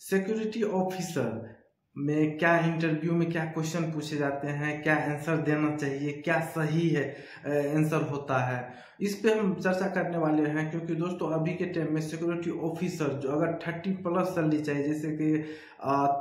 Security officer में क्या interview में क्या क्वेश्चन पूछे जाते हैं, क्या आंसर देना चाहिए, क्या सही है आंसर होता है, इस पे हम चर्चा करने वाले हैं। क्योंकि दोस्तों अभी के टाइम में सिक्योरिटी ऑफिसर जो अगर 30+ सैलरी चाहिए, जैसे कि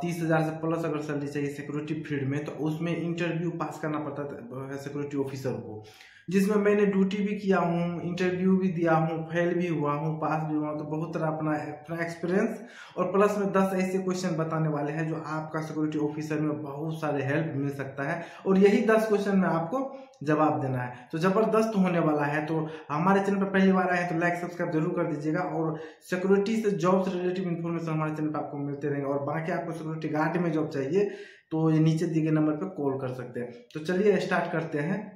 30,000 से प्लस अगर सैलरी चाहिए सिक्योरिटी फील्ड में, तो उसमें इंटरव्यू पास करना पड़ता है सिक्योरिटी ऑफिसर को, जिसमें मैंने ड्यूटी भी किया हूँ, इंटरव्यू भी दिया हूँ, फेल भी हुआ हूँ, पास भी हुआ हूँ। तो बहुत तरह अपना अपना एक्सपीरियंस और प्लस में 10 ऐसे क्वेश्चन बताने वाले हैं जो आपका सिक्योरिटी ऑफिसर में बहुत सारे हेल्प मिल सकता है, और यही 10 क्वेश्चन में आपको जवाब देना है। तो जबरदस्त होने वाला है। तो हमारे चैनल पर पहली बार आए हैं तो लाइक सब्सक्राइब जरूर कर दीजिएगा, और सिक्योरिटी से जॉब से रिलेटिव इन्फॉर्मेशन हमारे चैनल पर आपको मिलते रहेंगे। और बाकी आपको सिक्योरिटी गार्ड में जॉब चाहिए तो ये नीचे दिए गए नंबर पर कॉल कर सकते हैं। तो चलिए स्टार्ट करते हैं।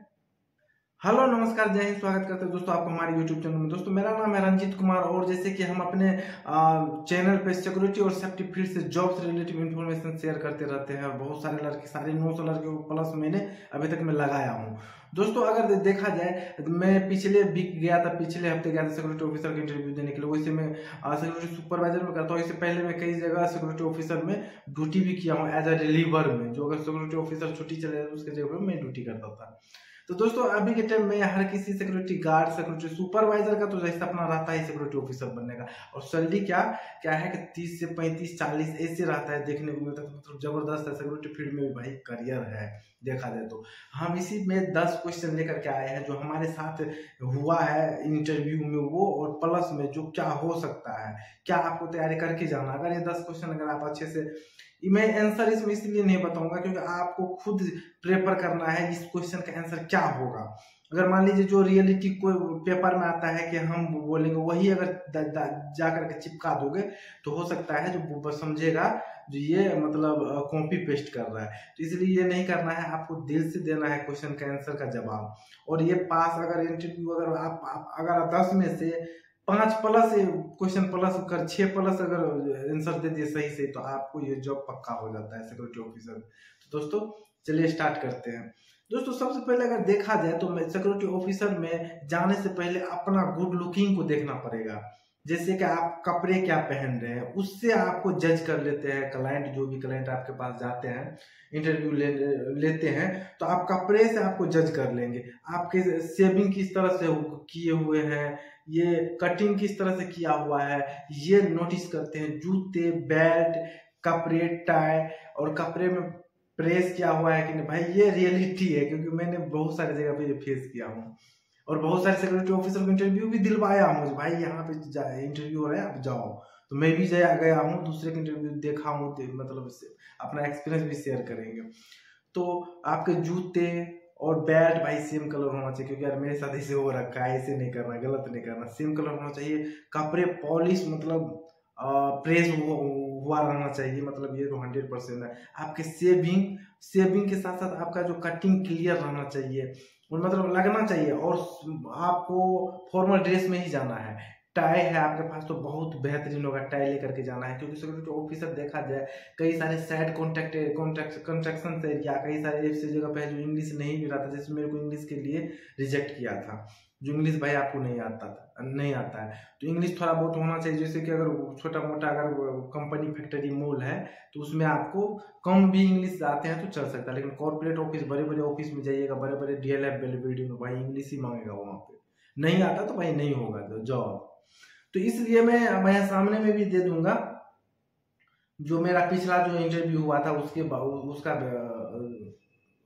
हेलो नमस्कार, जय हिंद, स्वागत करते हैं दोस्तों आपको हमारे यूट्यूब चैनल में। दोस्तों मेरा नाम है रंजीत कुमार, और जैसे कि हम अपने चैनल पे सिक्योरिटी और सेफ्टी फील्ड से जॉब से रिलेटिव इन्फॉर्मेशन शेयर करते रहते हैं, और बहुत सारे लड़के, साढ़े 900 लड़के को प्लस मैंने अभी तक मैं लगाया हूँ। दोस्तों अगर देखा जाए, मैं पिछले वीक गया था, पिछले हफ्ते गया था सिक्योरिटी ऑफिसर का इंटरव्यू देने के लिए। वैसे मैं सिक्योरिटी सुपरवाइजर में करता हूँ, इससे पहले मैं कई जगह सिक्योरिटी ऑफिसर में ड्यूटी भी किया हूँ एज अ रिलीवर में। जो अगर सिक्योरिटी ऑफिसर छुट्टी चले जाए उसके जगह पर मैं ड्यूटी करता था। तो दोस्तों अभी के टाइम में हर किसी सिक्योरिटी गार्ड, सिक्योरिटी सुपरवाइजर का तो जैसा अपना रहता है सिक्योरिटी ऑफिसर बनने का। और सैलरी क्या क्या है कि 30 से 35, 40 ऐसे रहता है, देखने को मिलता है। तो मतलब जबरदस्त है, सिक्योरिटी फील्ड में भी भाई करियर है देखा जाए तो। हम इसी में 10 क्वेश्चन लेकर के आए हैं जो हमारे साथ हुआ है इंटरव्यू में वो, और प्लस में जो क्या हो सकता है, क्या आपको तैयारी करके जाना। अगर ये 10 क्वेश्चन अगर आप अच्छे से, मैं आंसर इसमें इसलिए नहीं बताऊंगा क्योंकि आपको खुद प्रेफर करना है इस क्वेश्चन का आंसर क्या होगा। अगर मान लीजिए जो रियलिटी कोई पेपर में आता है कि हम बोलेंगे वही अगर जा करके चिपका दोगे, तो हो सकता है जो वो समझेगा जो ये मतलब कॉपी पेस्ट कर रहा है। तो इसलिए ये नहीं करना है, आपको दिल से देना है क्वेश्चन का आंसर का जवाब। और ये पास अगर इंटरव्यू अगर आप अगर 10 में से 5 प्लस क्वेश्चन प्लस कर 6 प्लस अगर आंसर दे दिए सही से, तो आपको ये जॉब पक्का हो जाता है सिक्योरिटी ऑफिसर। तो दोस्तों चलिए स्टार्ट करते हैं। दोस्तों सबसे पहले अगर देखा जाए तो सिक्योरिटी ऑफिसर में जाने से पहले अपना गुड लुकिंग को देखना पड़ेगा। जैसे कि आप कपड़े क्या पहन रहे हैं, उससे आपको जज कर लेते हैं क्लाइंट। जो भी क्लाइंट आपके पास जाते हैं इंटरव्यू लेते हैं, तो आप कपड़े से आपको जज कर लेंगे। आपके सेविंग किस तरह से किए हुए हैं, ये कटिंग किस तरह से किया हुआ है, ये नोटिस करते हैं। जूते, बेल्ट, कपड़े, टाई, और कपड़े में प्रेस किया हुआ है कि नहीं, भाई ये रियलिटी है। क्योंकि मैंने बहुत सारी जगह पे ये फेस किया हूँ, और बहुत सारे सिक्योरिटी ऑफिसर को इंटरव्यू भी दिलवाया हूँ, भाई यहाँ पे इंटरव्यू हो रहा है आप जाओ। तो मैं भी गया हूँ, दूसरे के इंटरव्यू देखा हूँ, मतलब अपना एक्सपीरियंस भी शेयर करेंगे। तो आपके जूते और बेल्ट भाई सेम कलर होना चाहिए, क्योंकि यार मेरे साथ ऐसे हो रखा है, ऐसे नहीं करना, गलत नहीं करना, सेम कलर होना चाहिए। कपड़े पॉलिश मतलब प्रेस हुआ रहना चाहिए, मतलब ये तो 100% है। आपके सेविंग के साथ साथ आपका जो कटिंग क्लियर रहना चाहिए, और मतलब लगना चाहिए। और आपको फॉर्मल ड्रेस में ही जाना है। टाई है आपके पास तो बहुत बेहतरीन होगा, टाई लेकर के जाना है। क्योंकि सिक्योरिटी ऑफिसर देखा जाए कई सारे साइड कंस्ट्रक्शन एरिया, कई सारे ऐसी जगह पे है जो इंग्लिश नहीं भी आता। जैसे मेरे को इंग्लिश के लिए रिजेक्ट किया था, जो इंग्लिश भाई आपको नहीं आता है। तो इंग्लिश थोड़ा बहुत होना चाहिए। जैसे कि अगर छोटा मोटा अगर कंपनी, फैक्ट्री, मॉल है, तो उसमें आपको कम भी इंग्लिश आते हैं तो चल सकता है। लेकिन कॉर्पोरेट ऑफिस, बड़े बड़े ऑफिस में जाइएगा, बड़े बड़े DLF बिल्डिंग में, भाई इंग्लिश ही मांगेगा वहाँ पे। नहीं आता तो भाई नहीं होगा जॉब। तो इसलिए मैं सामने में भी दे दूंगा जो मेरा पिछला जो इंटरव्यू हुआ था उसका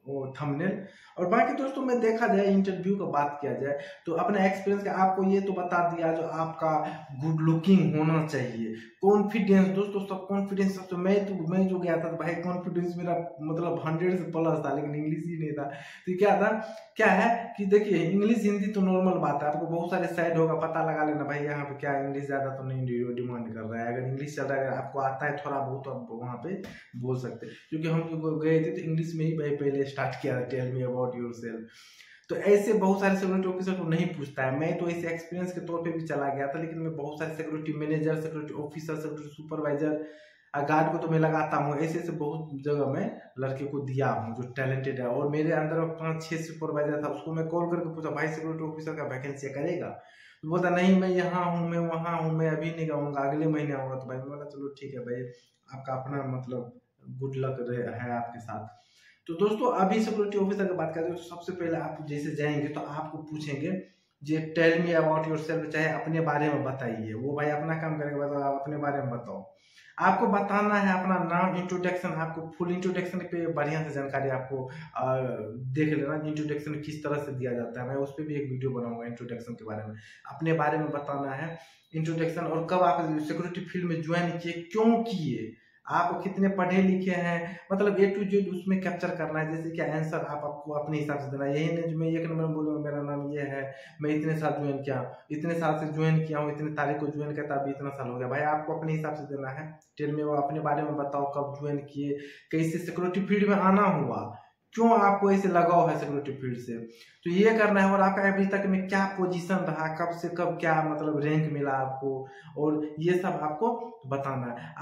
वो थंबनेल। और बाकी दोस्तों में देखा जाए, इंटरव्यू का बात किया जाए तो अपना एक्सपीरियंस का आपको ये तो बता दिया जो आपका गुड लुकिंग होना चाहिए। कॉन्फिडेंस दोस्तों, सब कॉन्फिडेंस सब। तो मैं जो गया था तो भाई कॉन्फिडेंस मेरा मतलब 100 से प्लस था, लेकिन इंग्लिश ही नहीं था। तो क्या है कि देखिए, इंग्लिश हिंदी तो नॉर्मल बात है, आपको बहुत सारे साइड होगा, पता लगा लेना भाई यहाँ पे क्या इंग्लिश ज्यादा तो नहीं डिमांड कर रहा है। अगर इंग्लिश ज्यादा अगर आपको आता है थोड़ा बहुत, तो आप वहाँ पे बोल सकते हैं। क्योंकि हम जो गए थे तो इंग्लिश में ही भाई पहले स्टार्ट किया, टेल मी अबाउट योरसेल्फ। तो ऐसे बहुत सारे सिक्योरिटी ऑफिसर को नहीं पूछता है। मैं तो ऐसे एक्सपीरियंस के तौर पे भी चला गया था, लेकिन मैं बहुत सारे security manager, security officer, security supervisor, guard को तो मैं लगाता हूँ। ऐसे बहुत जगह मैं लड़के को दिया हूँ जो टैलेंटेड है। और मेरे अंदर 5-6 सुपरवाइजर था, उसको मैं कॉल करके पूछा, भाई सिक्योरिटी ऑफिसर का वैकेंसी करेगा? तो बोलता नहीं मैं यहाँ हूँ, मैं वहाँ हूँ, मैं अभी नहीं आऊँगा, अगले महीने आऊँगा। तो भाई मैं बोला चलो ठीक है भाई, आपका अपना मतलब गुड लक है आपके साथ। तो दोस्तों अभी सिक्योरिटी ऑफिसर की बात करें तो सबसे पहले आप जैसे जाएंगे तो आपको पूछेंगे जे टेल मी अबाउट योरसेल्फ, चाहे अपने बारे में बताइए। वो भाई अपना काम करेगा, बताओ आप अपने बारे में बताओ। आपको बताना है अपना नाम, इंट्रोडक्शन, आपको फुल इंट्रोडक्शन पे बढ़िया से जानकारी आपको देख लेना, इंट्रोडक्शन किस तरह से दिया जाता है। मैं उस पर भी एक वीडियो बनाऊंगा इंट्रोडक्शन के बारे में। अपने बारे में बताना है इंट्रोडक्शन, और कब आप सिक्योरिटी फील्ड में ज्वाइन किए, क्यों किए, आप कितने पढ़े लिखे हैं, मतलब A to Z उसमें कैप्चर करना है। जैसे कि आंसर आपको अपने हिसाब से देना है, यही नहीं जो मैं एक नंबर बोलूँगा मेरा नाम ये है, मैं इतने साल ज्वाइन किया, इतने साल से ज्वाइन किया हूँ, इतने तारीख को ज्वाइन किया था, अभी इतना साल हो गया। भाई आपको अपने हिसाब से देना है। टेल में वो अपने बारे में बताओ, कब ज्वाइन किए, कैसे सिक्योरिटी फील्ड में आना हुआ, क्यों आपको ऐसे लगाव है सिक्योरिटी फील्ड से, तो ये करना है। और आपका अभी तक में क्या पोजीशन रहा, कब से कब क्या मतलब रैंक मिला आपको, और ये सब आपको बताना है।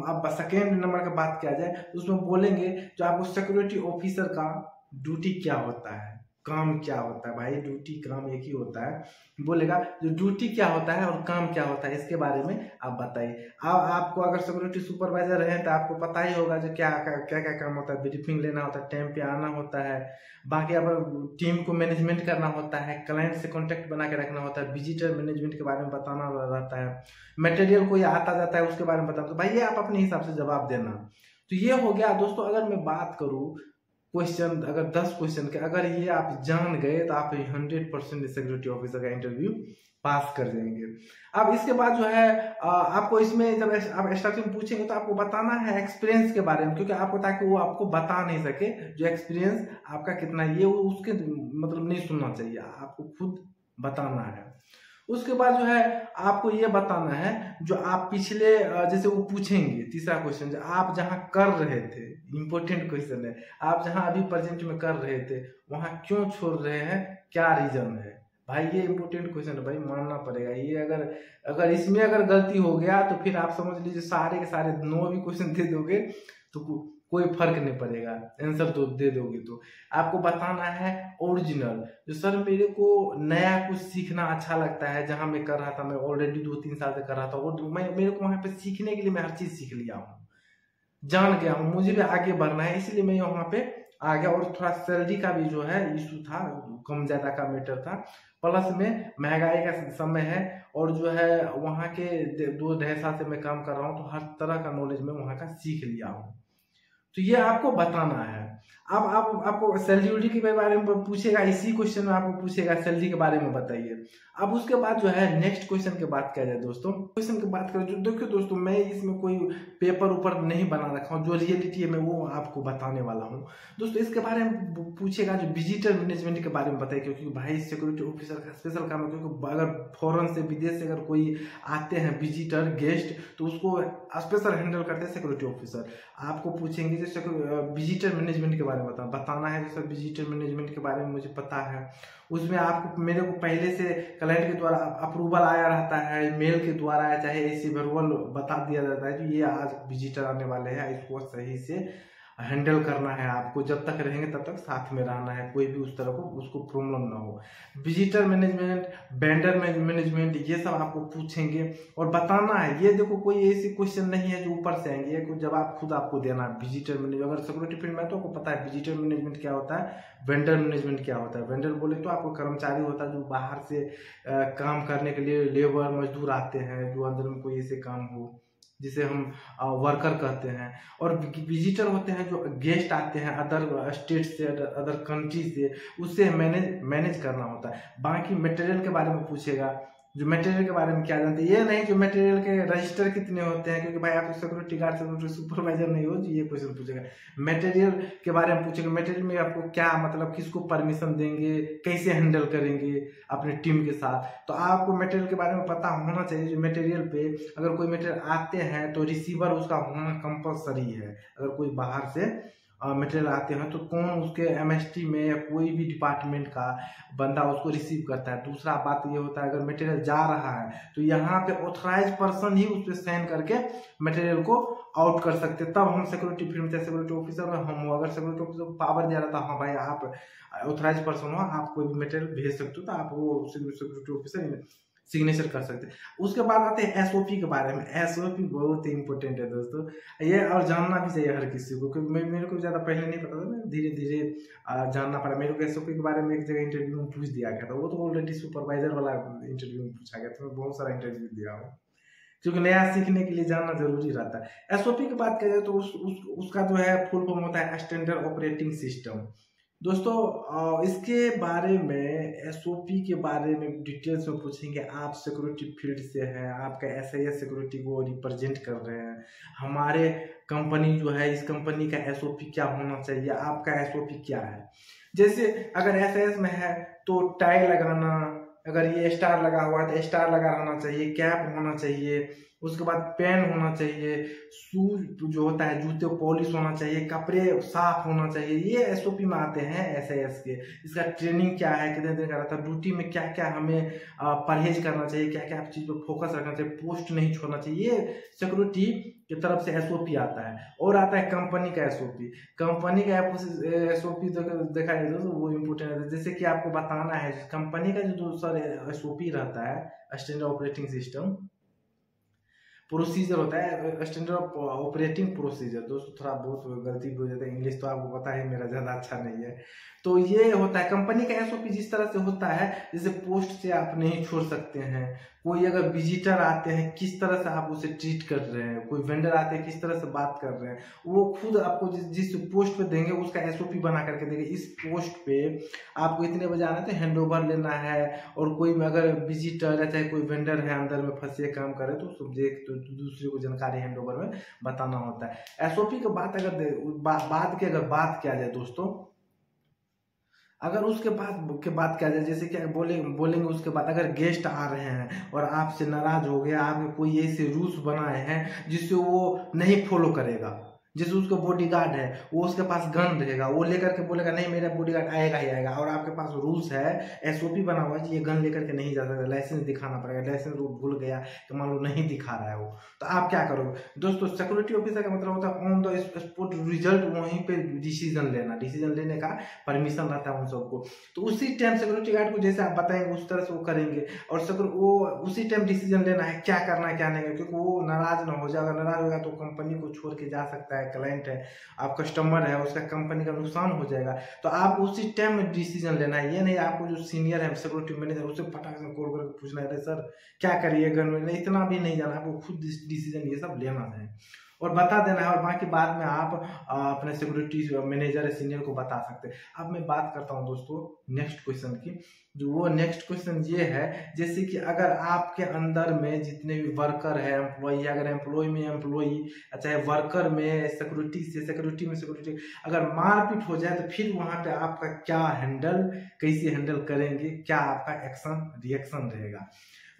अब सेकेंड नंबर का बात किया जाए तो उसमें बोलेंगे जो आपको सिक्योरिटी ऑफिसर का ड्यूटी क्या होता है, काम क्या होता है। भाई ड्यूटी काम एक ही होता है, बोलेगा जो ड्यूटी क्या होता है और काम क्या होता है, इसके बारे में आप बताइए। आपको अगर सिक्योरिटी सुपरवाइजर है तो आपको पता ही होगा जो क्या क्या क्या काम होता है। ब्रीफिंग लेना होता है, टाइम पे आना होता है, बाकी अब टीम को मैनेजमेंट करना होता है, क्लाइंट से कॉन्टेक्ट बना के रखना होता है, विजिटर मैनेजमेंट के बारे में बताना रहता है, मटेरियल कोई आता जाता है उसके बारे में बताना। तो भाई ये आप अपने हिसाब से जवाब देना। तो ये हो गया दोस्तों। अगर मैं बात करूँ क्वेश्चन, अगर 10 क्वेश्चन के अगर ये आप जान गए तो आप 100% सिक्योरिटी ऑफिसर का इंटरव्यू पास कर जाएंगे। अब इसके बाद जो है आपको इसमें जब आप स्टार्टिंग में पूछेंगे तो आपको बताना है एक्सपीरियंस के बारे में, क्योंकि आपको ताकि वो आपको बता नहीं सके जो एक्सपीरियंस आपका कितना, ये उसके मतलब नहीं सुनना चाहिए, आपको खुद बताना है। उसके बाद जो है आपको ये बताना है जो आप पिछले जैसे वो पूछेंगे तीसरा क्वेश्चन, जो आप जहाँ कर रहे थे, इंपॉर्टेंट क्वेश्चन है, आप जहाँ अभी प्रेजेंट में कर रहे थे वहाँ क्यों छोड़ रहे हैं, क्या रीजन है। भाई ये इंपॉर्टेंट क्वेश्चन है भाई, मानना पड़ेगा। ये अगर इसमें अगर गलती हो गया तो फिर आप समझ लीजिए सारे के सारे 9 भी क्वेश्चन दे दोगे तो कोई फर्क नहीं पड़ेगा, आंसर तो दे दोगे। तो आपको बताना है ओरिजिनल, जो सर मेरे को नया कुछ सीखना अच्छा लगता है, जहां मैं कर रहा था, मैं ऑलरेडी 2-3 साल से कर रहा था, और मेरे को वहां पे सीखने के लिए मैं हर चीज सीख लिया हूँ, जान गया हूँ, मुझे भी आगे बढ़ना है, इसलिए मैं वहां पे आ गया। और थोड़ा सैलरी का भी जो है इशू था, कम ज्यादा का मैटर था, प्लस में महंगाई का समय है, और जो है वहाँ के 2-2.5 साल से मैं काम कर रहा हूँ, तो हर तरह का नॉलेज मैं वहाँ का सीख लिया हूँ। तो ये आपको बताना है। अब आपको सैलरी के बारे में पूछेगा, इसी क्वेश्चन में आपको पूछेगा सैलरी के बारे में बताइए। अब उसके बाद जो है नेक्स्ट क्वेश्चन की बात किया जाए दोस्तों, क्वेश्चन की बात करें जो देखिए दोस्तों, मैं इसमें कोई पेपर ऊपर नहीं बना रखा हूँ, जो रियलिटी है मैं वो आपको बताने वाला हूँ दोस्तों। इसके बारे में पूछेगा जो विजिटर मैनेजमेंट के बारे में बताइए, क्योंकि भाई सिक्योरिटी ऑफिसर का स्पेशल काम है, क्योंकि अगर फॉरेन से विदेश से अगर कोई आते हैं विजिटर गेस्ट, तो उसको स्पेशल हैंडल करते हैं सिक्योरिटी ऑफिसर। आपको पूछेंगे जैसे विजिटर मैनेजमेंट के बारे में बताना है, जैसे विजिटर मैनेजमेंट के बारे में मुझे पता है, उसमें आपको मेरे को पहले से क्लाइंट के द्वारा अप्रूवल आया रहता है, मेल के द्वारा चाहे ऐसे वर्बल बता दिया जाता है कि ये आज विजिटर आने वाले हैं, इसको सही से हैंडल करना है। आपको जब तक रहेंगे तब तक साथ में रहना है, कोई भी उस तरह को उसको प्रॉब्लम ना हो। विजिटर मैनेजमेंट, वेंडर मैनेजमेंट, ये सब आपको पूछेंगे और बताना है। ये देखो कोई ऐसी क्वेश्चन नहीं है जो ऊपर से आएंगे, ये जवाब खुद आपको देना है। विजिटर मैनेजमेंट, अगर सिक्योरिटी फील्ड में तो आपको पता है विजिटर मैनेजमेंट क्या होता है, वेंडर मैनेजमेंट क्या होता है। वेंडर बोले तो आपको कर्मचारी होता है जो बाहर से काम करने के लिए लेबर मजदूर आते हैं, जो अंदर में कोई ऐसे काम हो जिसे हम वर्कर कहते हैं। और विजिटर होते हैं जो गेस्ट आते हैं अदर स्टेट से, अदर कंट्री से, उससे मैनेज करना होता है। बाकी मटेरियल के बारे में पूछेगा, जो मटेरियल के बारे में क्या जानते हैं, ये नहीं जो मटेरियल के रजिस्टर कितने होते हैं, क्योंकि भाई आप सिक्योरिटी गार्ड सिक्योरिटी सुपरवाइजर नहीं हो जो ये क्वेश्चन पूछेगा। मटेरियल के बारे में पूछेगा, मटेरियल में आपको क्या मतलब, किसको परमिशन देंगे, कैसे हैंडल करेंगे अपने टीम के साथ। तो आपको मटेरियल के बारे में पता होना चाहिए। जो मटेरियल पे अगर कोई मटेरियल आते हैं तो रिसीवर उसका होना कंपलसरी है। अगर कोई बाहर से मटेरियल आते हैं तो कौन उसके एमएसटी में या कोई भी डिपार्टमेंट का बंदा उसको रिसीव करता है। दूसरा बात ये होता है अगर मटेरियल जा रहा है तो यहाँ पे ऑथराइज पर्सन ही उस पर साइन करके मटेरियल को आउट कर सकते हैं, तब हम सिक्योरिटी फील्ड में सिक्योरिटी ऑफिसर में हम हो। अगर सिक्योरिटी ऑफिसर को पावर दिया रहता है हाँ भाई आप ऑथराइज पर्सन हो, आप कोई भी मटेरियल भेज सकते हो, तो आप वो सिक्योरिटी ऑफिसर सिग्नेचर कर सकते हैं। उसके बाद आते हैं एसओपी के बारे में। एसओपी बहुत ही इंपॉर्टेंट है दोस्तों, ये और जानना भी चाहिए हर किसी को, क्योंकि मेरे को ज़्यादा पहले नहीं पता था, मैं धीरे धीरे जानना पड़ा। मेरे को एसओपी के बारे में एक जगह इंटरव्यू में पूछ दिया गया था, वो तो ऑलरेडी सुपरवाइजर वाला इंटरव्यू में पूछा गया था, मैं बहुत सारा इंटरव्यू दिया हूँ, क्योंकि नया सीखने के लिए जानना जरूरी रहता है। एसओपी की बात करें तो उसका जो है फुल फॉर्म होता है स्टैंडर्ड ऑपरेटिंग सिस्टम। दोस्तों इसके बारे में, एसओपी के बारे में डिटेल्स में पूछेंगे। आप सिक्योरिटी फील्ड से हैं, आपका एसआईएस सिक्योरिटी को रिप्रेजेंट कर रहे हैं, हमारे कंपनी जो है, इस कंपनी का एसओपी क्या होना चाहिए, आपका एसओपी क्या है। जैसे अगर एसआईएस में है तो टाई लगाना, अगर ये स्टार लगा हुआ है तो स्टार लगा रहना चाहिए, कैप होना चाहिए, उसके बाद पेन होना चाहिए, शूज जो होता है जूते पॉलिश होना चाहिए, कपड़े साफ होना चाहिए। ये एसओपी में आते हैं एसआईएस के। इसका ट्रेनिंग क्या है, कितने दिन का रहता है, ड्यूटी में क्या क्या हमें परहेज करना चाहिए, क्या क्या चीज पर फोकस रखना चाहिए, पोस्ट नहीं छोड़ना चाहिए, ये सिक्योरिटी की तरफ से एसओपी आता है। और आता है कंपनी का एसओपी। कंपनी का एसओपी देखा जाए तो वो इम्पोर्टेंट है। जैसे कि आपको बताना है कंपनी का जो दूसरा एसओपी रहता है, स्टैंडर्ड ऑपरेटिंग सिस्टम प्रोसीजर होता है, स्टैंडर्ड ऑपरेटिंग प्रोसीजर। दोस्तों थोड़ा बहुत गलती भी हो जाता है, इंग्लिश तो आपको पता है मेरा ज़्यादा अच्छा नहीं है। तो ये होता है कंपनी का एसओपी, जिस तरह से होता है, जैसे पोस्ट से आप नहीं छोड़ सकते हैं, कोई अगर विजिटर आते हैं किस तरह से आप उसे ट्रीट कर रहे हैं, कोई वेंडर आते हैं किस तरह से बात कर रहे हैं, वो खुद आपको जिस पोस्ट पे देंगे उसका एसओपी बना करके देंगे। इस पोस्ट पे आपको इतने बजे आना है तो हैंड ओवर लेना है, और कोई अगर विजिटर है चाहे कोई वेंडर है अंदर में फंसे काम करे तो दूसरे को जानकारी हैंड ओवर में बताना होता है। एसओपी की बात अगर बात किया जाए दोस्तों, अगर उसके बात किया जाए, जैसे क्या बोलेंगे उसके बाद, अगर गेस्ट आ रहे हैं और आपसे नाराज हो गया, आपने कोई ऐसे रूल्स बनाए हैं जिससे वो नहीं फॉलो करेगा, जैसे उसका बॉडीगार्ड है, वो उसके पास गन रहेगा, वो लेकर के बोलेगा नहीं मेरा बॉडीगार्ड आएगा ही आएगा, और आपके पास रूल्स है, एसओपी बना हुआ है कि ये गन लेकर के नहीं जा सकता, लाइसेंस दिखाना पड़ेगा, लाइसेंस वो भूल गया कि मान लो नहीं दिखा रहा है वो, तो आप क्या करोगे दोस्तों। सिक्योरिटी ऑफिसर का मतलब होता है ऑन द स्पॉट रिजल्ट, वहीं पे डिसीजन लेने का परमिशन रहता है उन सबको। तो उसी टाइम सिक्योरिटी गार्ड को जैसे आप बताएंगे उस तरह से वो करेंगे, और वो उसी टाइम डिसीजन लेना है क्या करना है क्या नहीं, क्योंकि वो नाराज ना हो जाए। अगर नाराज होगा तो कंपनी को छोड़ के जा सकता है, क्लाइंट है, आप कस्टमर है, उसका कंपनी का नुकसान हो जाएगा। तो आप उसी टाइम में डिसीजन लेना है। ये नहीं आपको जो सीनियर है सिक्योरिटी मैनेजर उसे फटाक से कॉल करके पूछना है सर क्या करिए गन में, इतना भी नहीं जाना, आपको खुद डिसीजन ये सब लेना है और बता देना है, और बाकी बाद में आप अपने सिक्योरिटी मैनेजर सीनियर को बता सकते हैं। अब मैं बात करता हूं दोस्तों नेक्स्ट क्वेश्चन की, जो वो नेक्स्ट क्वेश्चन ये है, जैसे कि अगर आपके अंदर में जितने भी वर्कर है, एम्प्लॉई, अगर एम्प्लॉय में एम्प्लॉई, चाहे वर्कर में सिक्योरिटी में सिक्योरिटी, अगर मारपीट हो जाए तो फिर वहां पे आपका क्या कैसे हैंडल करेंगे, क्या आपका एक्शन रिएक्शन रहेगा।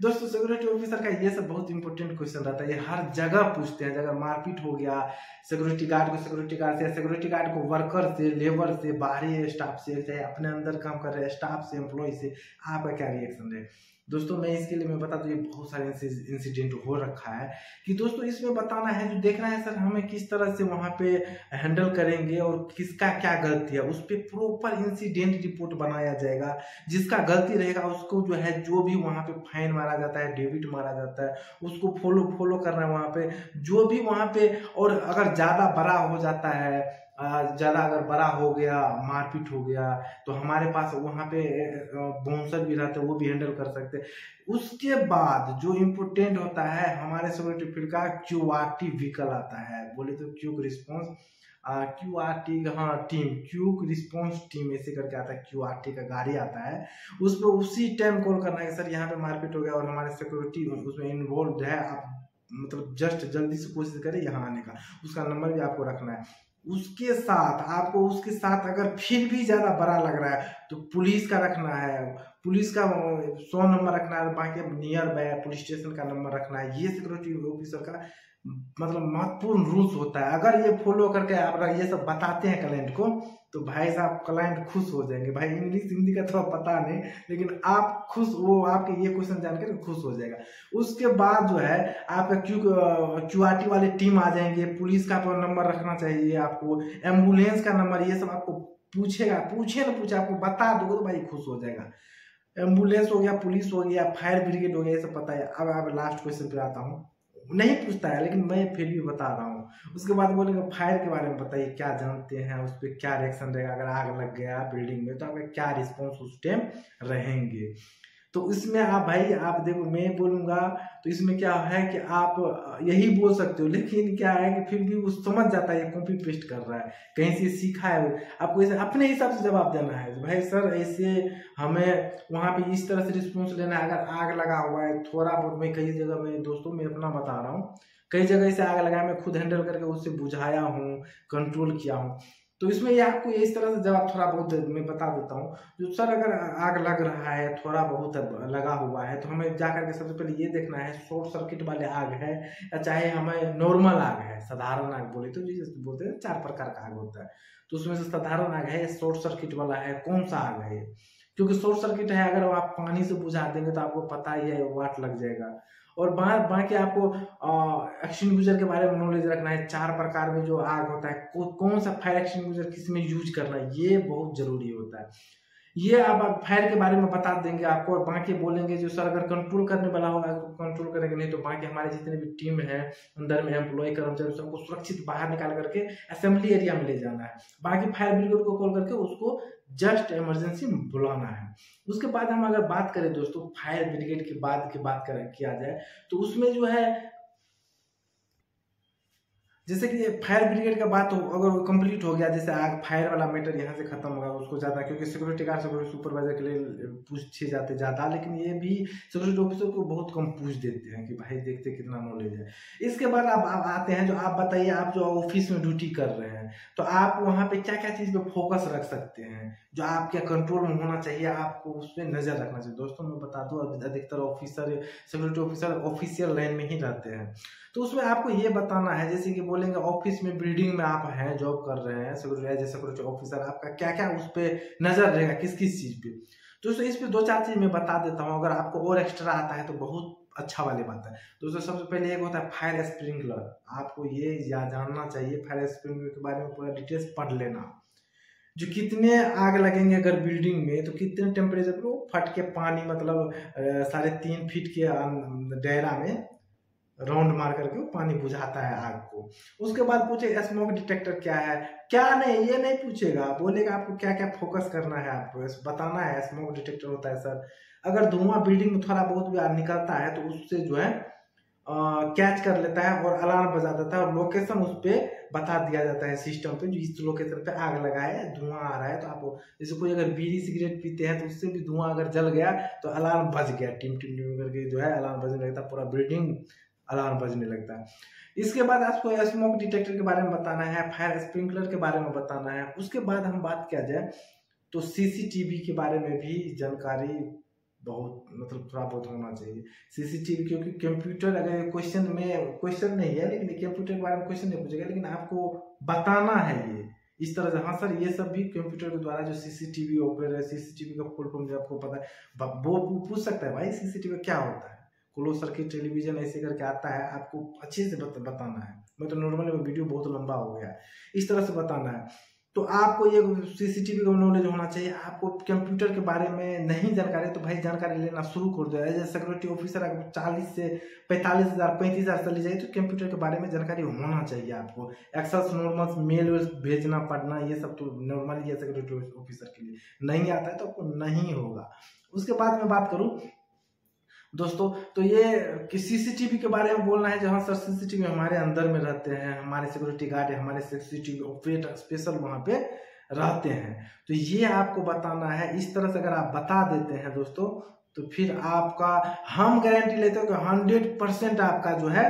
दोस्तों सिक्योरिटी ऑफिसर का ये सब बहुत इंपॉर्टेंट क्वेश्चन रहता है, ये हर जगह पूछते हैं। अगर मारपीट हो गया सिक्योरिटी गार्ड को सिक्योरिटी गार्ड से, सिक्योरिटी गार्ड को वर्कर से, लेबर से, बाहरी स्टाफ से, चाहे अपने अंदर काम कर रहे स्टाफ से, एम्प्लॉय से, आपका क्या रिएक्शन है। दोस्तों मैं इसके लिए मैं बता दूं, ये बहुत सारे इंसिडेंट हो रखा है कि दोस्तों इसमें बताना है, जो देखना है सर हमें किस तरह से वहां पे हैंडल करेंगे और किसका क्या गलती है, उस पर प्रॉपर इंसिडेंट रिपोर्ट बनाया जाएगा। जिसका गलती रहेगा उसको जो है, जो भी वहां पे फाइन मारा जाता है, डेबिट मारा जाता है, उसको फॉलो करना है वहां पे, जो भी वहां पे। और अगर ज्यादा बड़ा हो जाता है, ज़्यादा अगर बड़ा हो गया, मारपीट हो गया, तो हमारे पास वहाँ पे बाउंसर भी रहते हैं, वो भी हैंडल कर सकते हैं। उसके बाद जो इम्पोर्टेंट होता है हमारे सिक्योरिटी फील्ड का, क्यूआरटी व्हीकल आता है, बोले तो क्यूक रिस्पॉन्स क्यूआरटी, हाँ टीम, क्यूक रिस्पॉन्स टीम ऐसे करके आता है, क्यूआरटी का गाड़ी आता है। उस पर उसी टाइम कॉल करना है सर यहाँ पे मारपीट हो गया और हमारे सिक्योरिटी उसमें इन्वॉल्व है, आप मतलब जस्ट जल्दी से कोशिश करें यहाँ आने का, उसका नंबर भी आपको रखना है। उसके साथ अगर फिर भी ज्यादा बड़ा लग रहा है तो पुलिस का रखना है, पुलिस का 100 नंबर रखना है, बाकी नियर बाय पुलिस स्टेशन का नंबर रखना है। ये सिक्योरिटी ऑफिसर का मतलब महत्वपूर्ण रूल्स होता है। अगर ये फॉलो करके आप ये सब बताते हैं क्लाइंट को तो भाई साहब क्लाइंट खुश हो जाएंगे। भाई इंग्लिश हिंदी का तो पता नहीं, लेकिन आप खुश, वो आपके ये क्वेश्चन जानकर खुश हो जाएगा। उसके बाद जो है आपका क्यूआरटी वाली टीम आ जाएंगे, पुलिस का नंबर रखना चाहिए आपको, एम्बुलेंस का नंबर, ये सब आपको पूछेगा, पूछे आपको बता दोगे तो भाई खुश हो जाएगा। एम्बुलेंस हो गया, पुलिस हो गया, फायर ब्रिगेड हो गया, ये सब पता है। अब लास्ट क्वेश्चन पे आता हूँ, नहीं पूछता है लेकिन मैं फिर भी बता रहा हूँ। उसके बाद बोलेगा फायर के बारे में बताइए, क्या जानते हैं, उस पर क्या रिएक्शन रहेगा, अगर आग लग गया बिल्डिंग में तो आपका क्या रिस्पॉन्स उस टाइम रहेंगे। तो इसमें आप भाई आप देखो, मैं बोलूंगा तो इसमें क्या है कि आप यही बोल सकते हो, लेकिन क्या है कि फिर भी वो समझ जाता है, कॉपी पेस्ट कर रहा है, कहीं से सीखा है वो। आपको इसे अपने हिसाब से जवाब देना है, भाई सर ऐसे हमें वहां पे इस तरह से रिस्पॉन्स लेना है। अगर आग लगा हुआ है थोड़ा बहुत, मैं कई जगह में दोस्तों मैं अपना बता रहा हूँ, कई जगह से आग लगाया, मैं खुद हैंडल करके उससे बुझाया हूँ, कंट्रोल किया हूँ। तो इसमें ये आपको इस तरह से जवाब थोड़ा बहुत मैं बता देता हूँ। जो सर अगर आग लग रहा है, थोड़ा बहुत लगा हुआ है, तो हमें जा करके सबसे पहले ये देखना है शॉर्ट सर्किट वाले आग है या चाहे हमें नॉर्मल आग है, साधारण आग बोले तो जिसे बोलते हैं 4 प्रकार का आग होता है। तो उसमें से साधारण आग है, शॉर्ट सर्किट वाला है, कौन सा आग है, क्योंकि शॉर्ट सर्किट है, अगर आप पानी से बुझा देंगे तो आपको पता ही है वाट लग जाएगा। और बाकी आपको एक्सटिंग्विशर के बारे में नॉलेज रखना है, 4 प्रकार में जो आग होता है, कौन सा फायर एक्सटिंग्विशर किस में यूज करना है, ये बहुत जरूरी होता है। ये आप फायर के बारे में बता देंगे आपको, और बाकी बोलेंगे जो सर अगर कंट्रोल करने वाला होगा तो कंट्रोल करेंगे, नहीं तो बाकी हमारे जितने भी टीम है अंदर में एम्प्लॉय कर्मचारी सबको सुरक्षित बाहर निकाल करके असेंबली एरिया में ले जाना है। बाकी फायर ब्रिगेड को कॉल करके उसको जस्ट इमरजेंसी बुलाना है। उसके बाद हम अगर बात करें दोस्तों फायर ब्रिगेड के बाद की बात करें किया जाए तो उसमें जो है, जैसे कि फायर ब्रिगेड का बात हो अगर वो कंप्लीट हो गया, जैसे आग फायर वाला मैटर यहाँ से खत्म होगा, उसको ज़्यादा क्योंकि सिक्योरिटी गार्ड सिक्योरिटी सुपरवाइजर के लिए पूछे जाते ज़्यादा, लेकिन ये भी सिक्योरिटी ऑफिसर को बहुत कम पूछ देते हैं कि भाई देखते कितना नॉलेज है। इसके बाद आप आते हैं, जो आप बताइए आप जो ऑफिस में ड्यूटी कर रहे हैं तो आप वहाँ पे क्या क्या चीज़ पे फोकस रख सकते हैं, जो आपके कंट्रोल में होना चाहिए, आपको उस पर नज़र रखना चाहिए। दोस्तों मैं बता दूँ अधिकतर officer security officer official line में ही रहते हैं, तो उसमें आपको ये बताना है, जैसे कि बोलेंगे ऑफिस में बिल्डिंग में आप हैं जॉब कर रहे हैं सिक्योरिटी ऑफिसर, आपका क्या क्या उस पर नजर रहेगा, किस किस चीज पे। दोस्तों इस पे 2-4 चीज मैं बता देता हूँ, अगर आपको और एक्स्ट्रा आता है तो बहुत अच्छा वाली बात है। दोस्तों सबसे पहले एक होता है फायर स्प्रिंकलर, आपको ये जानना चाहिए फायर स्प्रिंकलर के बारे में, पूरा डिटेल्स पढ़ लेना, जो कितने आग लगेंगे अगर बिल्डिंग में तो कितने टेम्परेचर पर वो फट के पानी मतलब 3.5 फीट के दायरा में राउंड मार करके वो पानी बुझाता है आग को। उसके बाद पूछे स्मोक डिटेक्टर क्या है, क्या नहीं ये नहीं पूछेगा, बोलेगा आपको क्या क्या फोकस करना है, आपको बताना है। स्मोक डिटेक्टर होता है सर अगर धुआं बिल्डिंग में थोड़ा बहुत भी निकलता है तो उससे जो है कैच कर लेता है और अलार्म बजा देता है, और लोकेशन उस पर बता दिया जाता है सिस्टम पे, जो इस लोकेशन पे आग लगा है, धुआं आ रहा है। तो आप जैसे कोई अगर बीड़ी सिगरेट पीते हैं तो उससे भी धुआं अगर जल गया तो अलार्म बज गया, टिम टिम टिम करके जो है अलार्म बजने लगता है, पूरा बिल्डिंग अलार्म बजने लगता है। इसके बाद आपको स्मोक डिटेक्टर के बारे में बताना है, फायर स्प्रिंकलर के बारे में बताना है। उसके बाद हम बात किया जाए तो सीसीटीवी के बारे में भी जानकारी बहुत मतलब थोड़ा बहुत होना चाहिए। सीसीटीवी क्योंकि कंप्यूटर अगर क्वेश्चन नहीं है, लेकिन कंप्यूटर के बारे में क्वेश्चन नहीं पूछेगा, लेकिन आपको बताना है ये इस तरह से। हाँ सर ये सब भी कंप्यूटर के द्वारा जो सीसीटीवी ऑपरेटर है, सीसीटीवी का फुल फॉर्म जो आपको पता है वो पूछ सकता है, भाई सीसीटीवी क्या होता है, क्लोज सर्किट टेलीविजन ऐसे करके आता है, आपको अच्छे से बताना है। मैं तो नॉर्मली वीडियो बहुत लंबा हो गया, इस तरह से बताना है। तो आपको ये सीसीटीवी का नॉलेज होना चाहिए। आपको कंप्यूटर के बारे में नहीं जानकारी तो भाई जानकारी लेना शुरू कर दो। एज ए सिक्योरिटी ऑफिसर अगर 40 से 45,000 35,000 चली जाए तो कंप्यूटर के बारे में जानकारी होना चाहिए आपको। एक्सेस नॉर्मल मेल भेजना पढ़ना ये सब तो नॉर्मली है सिक्योरिटी ऑफिसर के लिए, नहीं आता है तो आपको नहीं होगा। उसके बाद में बात करूँ दोस्तों तो ये कि सीसीटीवी के बारे में बोलना है, जहाँ सर सीसीटीवी हमारे अंदर में रहते हैं, हमारे सिक्योरिटी गार्ड है, हमारे सीसीटीवी ऑपरेटर स्पेशल वहाँ पे रहते हैं, तो ये आपको बताना है। इस तरह से अगर आप बता देते हैं दोस्तों तो फिर आपका हम गारंटी लेते हैं कि 100% आपका जो है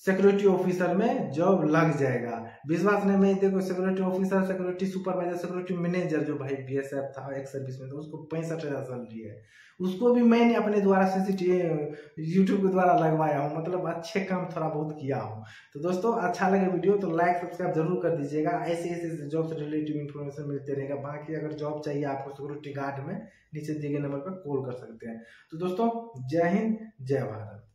सिक्योरिटी ऑफिसर में जॉब लग जाएगा। विश्वास नहीं, मैं देखो security officer, security supervisor, security manager जो भाई बीएसएफ था एक सर्विस में, तो उसको 65,000 सैलरी है, उसको भी मैंने अपने द्वारा सीसीटीवी यूट्यूब के द्वारा लगवाया हूँ, मतलब अच्छे काम थोड़ा बहुत किया हूँ। तो दोस्तों अच्छा लगे वीडियो तो लाइक सब्सक्राइब जरूर कर दीजिएगा, ऐसे ऐसे जॉब से रिलेटिव इन्फॉर्मेशन मिलते रहेगा। बाकी अगर जॉब चाहिए आपको सिक्योरिटी गार्ड में, नीचे दिए गए नंबर पर कॉल कर सकते हैं। तो दोस्तों जय हिंद जय भारत।